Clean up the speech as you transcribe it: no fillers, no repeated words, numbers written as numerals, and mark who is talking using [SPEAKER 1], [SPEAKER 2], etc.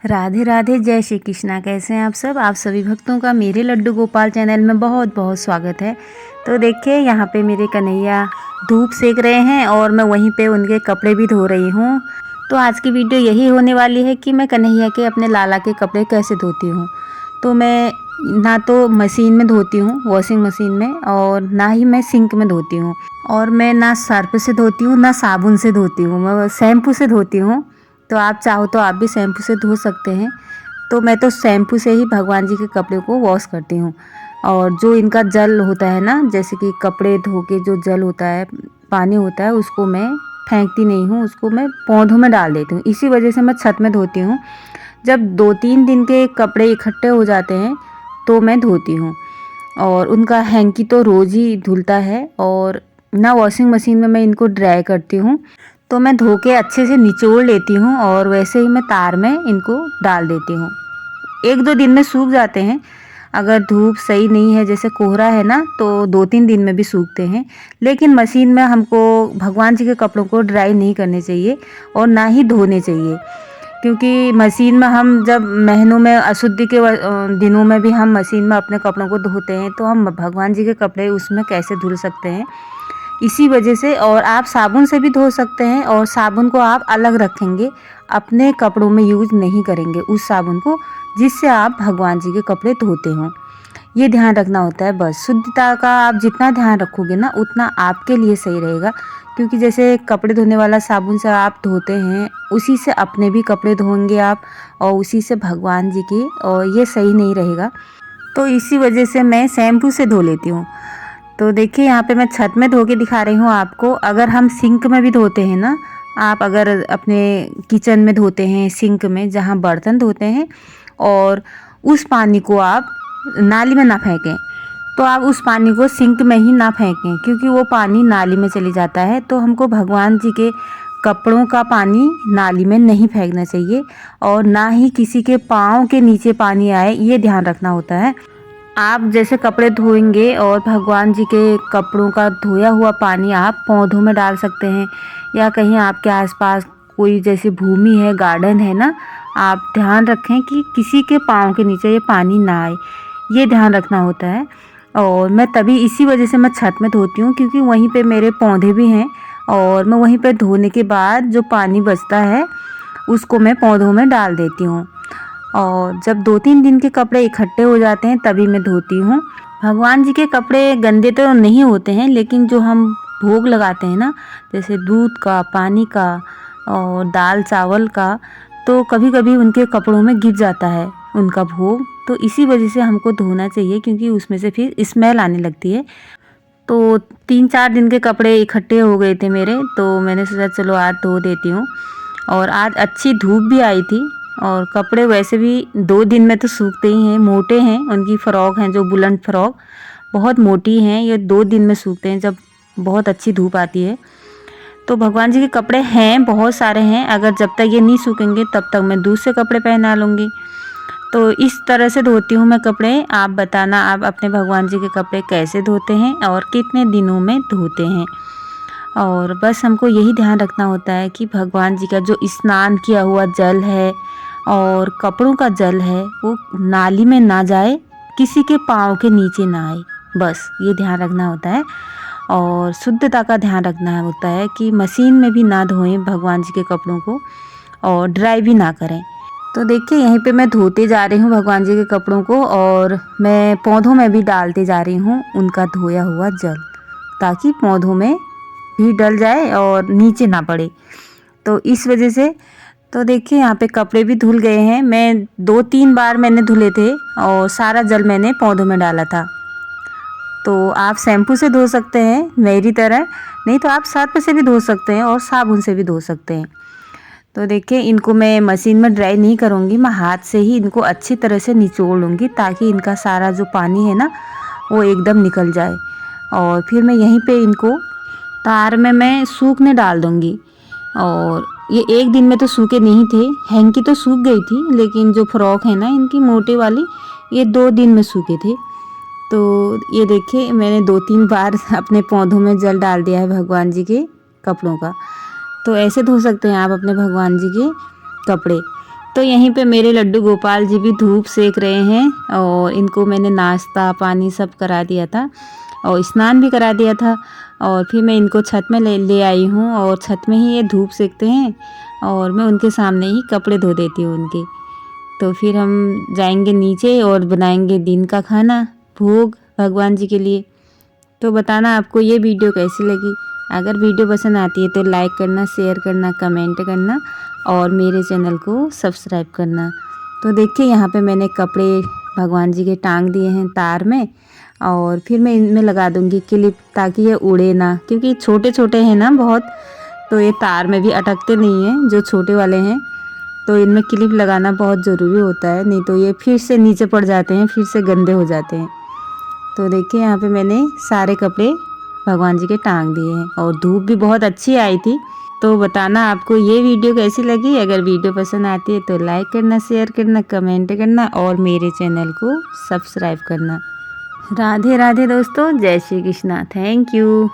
[SPEAKER 1] राधे राधे, जय श्री कृष्णा। कैसे हैं आप सब? आप सभी भक्तों का मेरे लड्डू गोपाल चैनल में बहुत बहुत स्वागत है। तो देखिए यहाँ पे मेरे कन्हैया धूप सेक रहे हैं और मैं वहीं पे उनके कपड़े भी धो रही हूँ। तो आज की वीडियो यही होने वाली है कि मैं कन्हैया के अपने लाला के कपड़े कैसे धोती हूँ। तो मैं ना तो मशीन में धोती हूँ, वॉशिंग मशीन में, और ना ही मैं सिंक में धोती हूँ। और मैं ना सर्फ से धोती हूँ ना साबुन से धोती हूँ, मैं शैम्पू से धोती हूँ। तो आप चाहो तो आप भी शैम्पू से धो सकते हैं। तो मैं तो शैम्पू से ही भगवान जी के कपड़े को वॉश करती हूँ। और जो इनका जल होता है ना, जैसे कि कपड़े धो के जो जल होता है, पानी होता है, उसको मैं फेंकती नहीं हूँ, उसको मैं पौधों में डाल देती हूँ। इसी वजह से मैं छत में धोती हूँ। जब 2-3 दिन के कपड़े इकट्ठे हो जाते हैं तो मैं धोती हूँ। और उनका हैंकी तो रोज़ ही धुलता है, और ना वॉशिंग मशीन में मैं इनको ड्राई करती हूँ। तो मैं धो के अच्छे से निचोड़ लेती हूँ और वैसे ही मैं तार में इनको डाल देती हूँ। 1-2 दिन में सूख जाते हैं। अगर धूप सही नहीं है, जैसे कोहरा है ना, तो 2-3 दिन में भी सूखते हैं। लेकिन मशीन में हमको भगवान जी के कपड़ों को ड्राई नहीं करने चाहिए और ना ही धोने चाहिए, क्योंकि मशीन में हम जब महीनों में अशुद्धि के दिनों में भी हम मशीन में अपने कपड़ों को धोते हैं, तो हम भगवान जी के कपड़े उसमें कैसे धुल सकते हैं। इसी वजह से, और आप साबुन से भी धो सकते हैं, और साबुन को आप अलग रखेंगे, अपने कपड़ों में यूज नहीं करेंगे उस साबुन को जिससे आप भगवान जी के कपड़े धोते हों। ये ध्यान रखना होता है बस। शुद्धता का आप जितना ध्यान रखोगे ना, उतना आपके लिए सही रहेगा। क्योंकि जैसे कपड़े धोने वाला साबुन से आप धोते हैं, उसी से अपने भी कपड़े धोएंगे आप, और उसी से भगवान जी की, और ये सही नहीं रहेगा। तो इसी वजह से मैं शैम्पू से धो लेती हूँ। तो देखिए यहाँ पे मैं छत में धो के दिखा रही हूँ आपको। अगर हम सिंक में भी धोते हैं ना, आप अगर अपने किचन में धोते हैं, सिंक में जहाँ बर्तन धोते हैं, और उस पानी को आप नाली में ना फेंकें, तो आप उस पानी को सिंक में ही ना फेंकें, क्योंकि वो पानी नाली में चली जाता है। तो हमको भगवान जी के कपड़ों का पानी नाली में नहीं फेंकना चाहिए, और ना ही किसी के पाँव के नीचे पानी आए, ये ध्यान रखना होता है। आप जैसे कपड़े धोएंगे और भगवान जी के कपड़ों का धोया हुआ पानी आप पौधों में डाल सकते हैं, या कहीं आपके आसपास कोई जैसे भूमि है, गार्डन है ना, आप ध्यान रखें कि किसी के पाँव के नीचे ये पानी ना आए, ये ध्यान रखना होता है। और मैं तभी इसी वजह से मैं छत में धोती हूँ, क्योंकि वहीं पे मेरे पौधे भी हैं, और मैं वहीं पे धोने के बाद जो पानी बचता है उसको मैं पौधों में डाल देती हूँ। और जब 2-3 दिन के कपड़े इकट्ठे हो जाते हैं तभी मैं धोती हूँ। भगवान जी के कपड़े गंदे तो नहीं होते हैं, लेकिन जो हम भोग लगाते हैं ना, जैसे दूध का, पानी का और दाल चावल का, तो कभी कभी उनके कपड़ों में गिर जाता है उनका भोग। तो इसी वजह से हमको धोना चाहिए, क्योंकि उसमें से फिर स्मेल आने लगती है। तो 3-4 दिन के कपड़े इकट्ठे हो गए थे मेरे, तो मैंने सोचा चलो आज धो देती हूँ। और आज अच्छी धूप भी आई थी, और कपड़े वैसे भी 2 दिन में तो सूखते ही हैं। मोटे हैं, उनकी फ़्रॉक हैं जो बुलंद फ़्रॉक बहुत मोटी हैं, ये 2 दिन में सूखते हैं जब बहुत अच्छी धूप आती है। तो भगवान जी के कपड़े हैं, बहुत सारे हैं। अगर जब तक ये नहीं सूखेंगे तब तक मैं दूसरे कपड़े पहना लूँगी। तो इस तरह से धोती हूँ मैं कपड़े। आप बताना आप अपने भगवान जी के कपड़े कैसे धोते हैं और कितने दिनों में धोते हैं। और बस हमको यही ध्यान रखना होता है कि भगवान जी का जो स्नान किया हुआ जल है और कपड़ों का जल है, वो नाली में ना जाए, किसी के पाँव के नीचे ना आए, बस ये ध्यान रखना होता है। और शुद्धता का ध्यान रखना होता है कि मशीन में भी ना धोएं भगवान जी के कपड़ों को, और ड्राई भी ना करें। तो देखिए यहीं पे मैं धोते जा रही हूँ भगवान जी के कपड़ों को, और मैं पौधों में भी डालते जा रही हूँ उनका धोया हुआ जल, ताकि पौधों में भी डल जाए और नीचे ना पड़े। तो इस वजह से, तो देखिए यहाँ पे कपड़े भी धुल गए हैं। मैं 2-3 बार मैंने धुले थे, और सारा जल मैंने पौधों में डाला था। तो आप शैम्पू से धो सकते हैं मेरी तरह, नहीं तो आप सर्फ से भी धो सकते हैं और साबुन से भी धो सकते हैं। तो देखिए इनको मैं मशीन में ड्राई नहीं करूँगी, मैं हाथ से ही इनको अच्छी तरह से निचोड़ लूँगी, ताकि इनका सारा जो पानी है ना, वो एकदम निकल जाए। और फिर मैं यहीं पे इनको तार में मैं सूखने डाल दूँगी। और ये 1 दिन में तो सूखे नहीं थे, हैंकी तो सूख गई थी, लेकिन जो फ्रॉक है ना इनकी मोटे वाली, ये 2 दिन में सूखे थे। तो ये देखिए मैंने 2-3 बार अपने पौधों में जल डाल दिया है भगवान जी के कपड़ों का। तो ऐसे धो सकते हैं आप अपने भगवान जी के कपड़े। तो यहीं पे मेरे लड्डू गोपाल जी भी धूप सेक रहे हैं और इनको मैंने नाश्ता पानी सब करा दिया था और स्नान भी करा दिया था। और फिर मैं इनको छत में ले आई हूँ और छत में ही ये धूप सेकते हैं और मैं उनके सामने ही कपड़े धो देती हूँ उनके। तो फिर हम जाएंगे नीचे और बनाएंगे दिन का खाना, भोग भगवान जी के लिए। तो बताना आपको ये वीडियो कैसी लगी। अगर वीडियो पसंद आती है तो लाइक करना, शेयर करना, कमेंट करना और मेरे चैनल को सब्सक्राइब करना। तो देखिए यहाँ पे मैंने कपड़े भगवान जी के टांग दिए हैं तार में और फिर मैं इनमें लगा दूँगी क्लिप ताकि ये उड़े ना, क्योंकि छोटे छोटे हैं ना बहुत, तो ये तार में भी अटकते नहीं हैं जो छोटे वाले हैं। तो इनमें क्लिप लगाना बहुत ज़रूरी होता है, नहीं तो ये फिर से नीचे पड़ जाते हैं, फिर से गंदे हो जाते हैं। तो देखिए यहाँ पे मैंने सारे कपड़े भगवान जी के टांग दिए हैं और धूप भी बहुत अच्छी आई थी। तो बताना आपको ये वीडियो कैसी लगी। अगर वीडियो पसंद आती है तो लाइक करना, शेयर करना, कमेंट करना और मेरे चैनल को सब्सक्राइब करना। राधे राधे दोस्तों, जय श्री कृष्णा। Thank you.